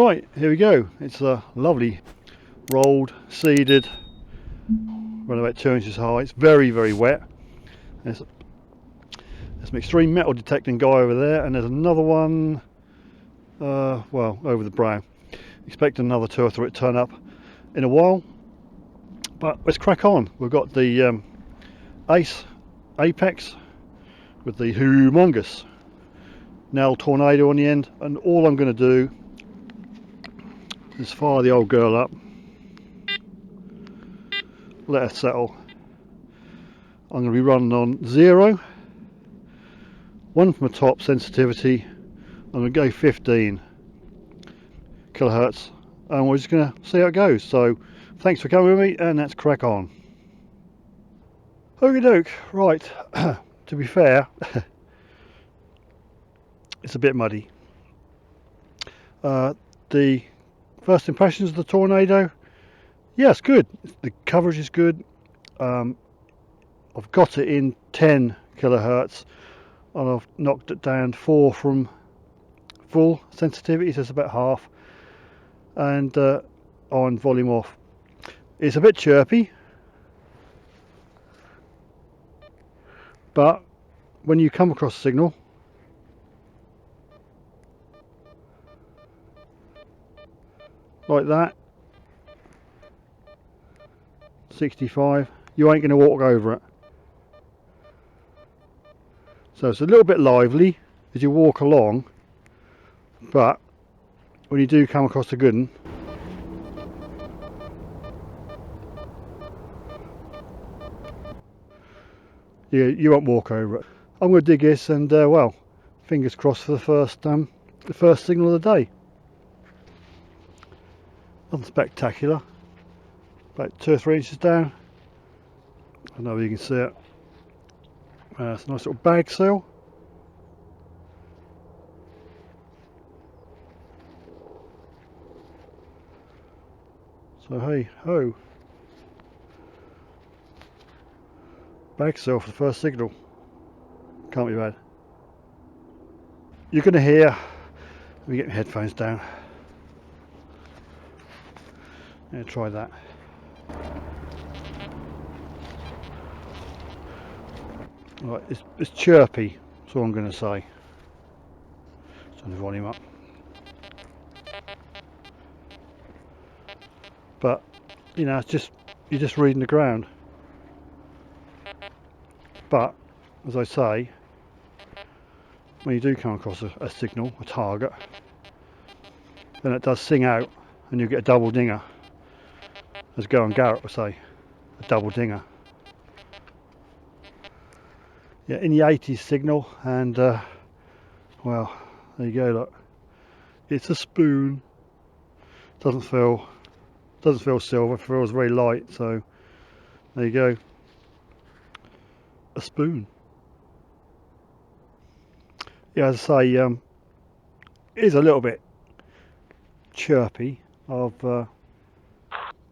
Right, here we go. It's a lovely rolled, seeded, around about 2 inches high. It's very, very wet. There's some extreme metal detecting guy over there, and there's another one, well, over the brow. Expect another 2 or 3 to turn up in a while, but let's crack on. We've got the ACE Apex with the humongous NEL Tornado on the end, and all I'm going to do is fire the old girl up, let her settle. I'm going to be running on 0, 1 from the top sensitivity. I'm going to go 15 kilohertz, and we're just going to see how it goes. So thanks for coming with me, and let's crack on. Okie doke. Right, to be fair, it's a bit muddy. The first impressions of the Tornado, yeah, it's good. The coverage is good. I've got it in 10 kilohertz, and I've knocked it down 4 from full sensitivity, so it's about half, and on volume off. It's a bit chirpy, but when you come across a signal, like that, 65, you ain't going to walk over it. So it's a little bit lively as you walk along, but when you do come across a good one, you won't walk over it. I'm going to dig this, and well, fingers crossed for the first signal of the day. Nothing spectacular. About 2 or 3 inches down. I don't know if you can see it. It's a nice little bag seal. So hey ho. Bag seal for the first signal. Can't be bad. You're going to hear, let me get my headphones down. Yeah, try that. Right, it's chirpy, that's all I'm going to say. Turn the volume up. But, you know, you're just reading the ground. But, as I say, when you do come across a signal, a target, then it does sing out, and you get a double dinger. As Garrett would say, a double dinger. Yeah, in the 80s signal, and well, there you go. Look, it's a spoon. Doesn't feel silver. It feels very light. So there you go. A spoon. Yeah, as I say, it is a little bit chirpy. I've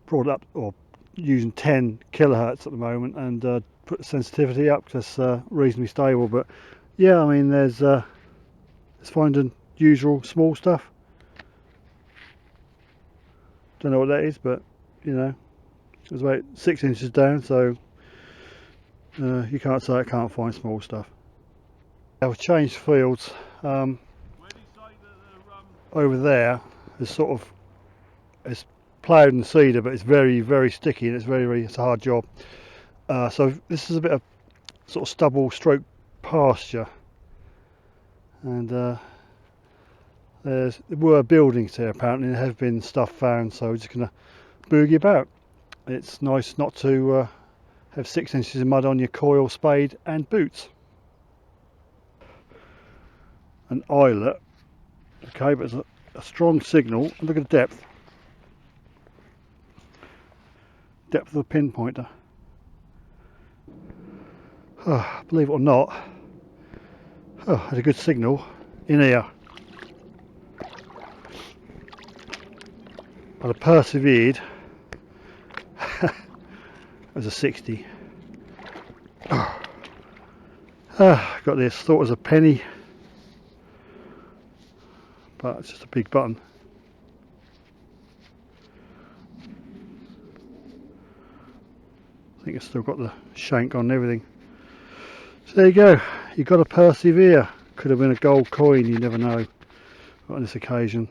brought it up, or using 10 kilohertz at the moment, and put the sensitivity up because it's reasonably stable. But yeah, I mean, it's finding usual small stuff. Don't know what that is, but you know, it's about 6 inches down, so you can't say I can't find small stuff. I've changed fields. Over there is sort of, it's ploughed and seeded, but it's very, very sticky, and it's a hard job. So this is a bit of sort of stubble stroke pasture, and there were buildings here apparently, and there have been stuff found, so we're just going to boogie about. It's nice not to have 6 inches of mud on your coil, spade and boots. An eyelet, okay, but it's a strong signal. Look at the depth of the pinpointer. Believe it or not, had a good signal in here, but I persevered. It was a 60. Got this, thought it was a penny, but it's just a big button. I think it's still got the shank on and everything. So there you go, you've got to persevere. Could have been a gold coin, you never know. But on this occasion,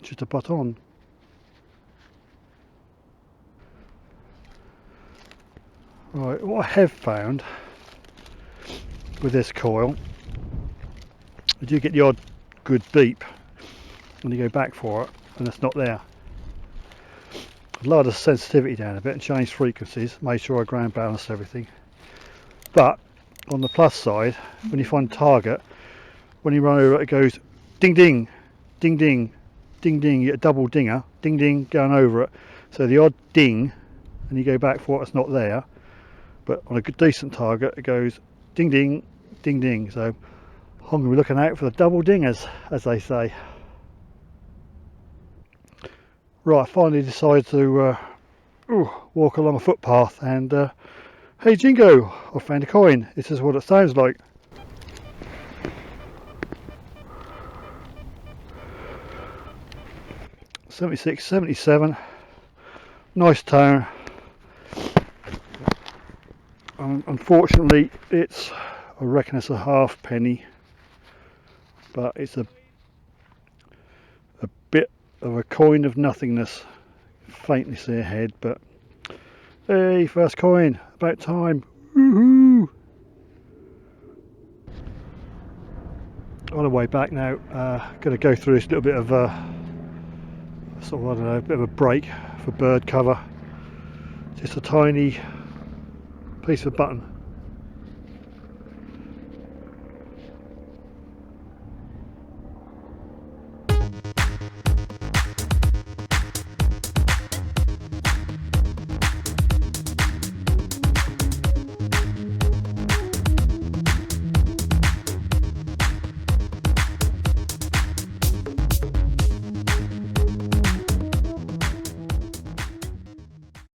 just a put on. Right, what I have found with this coil, I do get the odd good beep when you go back for it and it's not there. I've lowered the sensitivity down a bit and changed frequencies, made sure I ground balanced everything. But on the plus side, when you find target, when you run over it, it goes ding ding, ding ding, ding ding. You get a double dinger, ding ding, going over it. So the odd ding, and you go back for it, it's not there. But on a good decent target, it goes ding ding, ding ding. So I'm going to be looking out for the double dingers, as they say. Right, I finally decided to walk along a footpath, and hey Jingo, I found a coin. This is what it sounds like. '76, '77, nice tone. Unfortunately, I reckon it's a half penny, but it's a bit of a coin of nothingness. Faintly see ahead, but hey, first coin, about time. Woohoo! On the way back now, going to go through this little bit of sort of, I don't know, a bit of a break for bird cover. Just a tiny piece of button.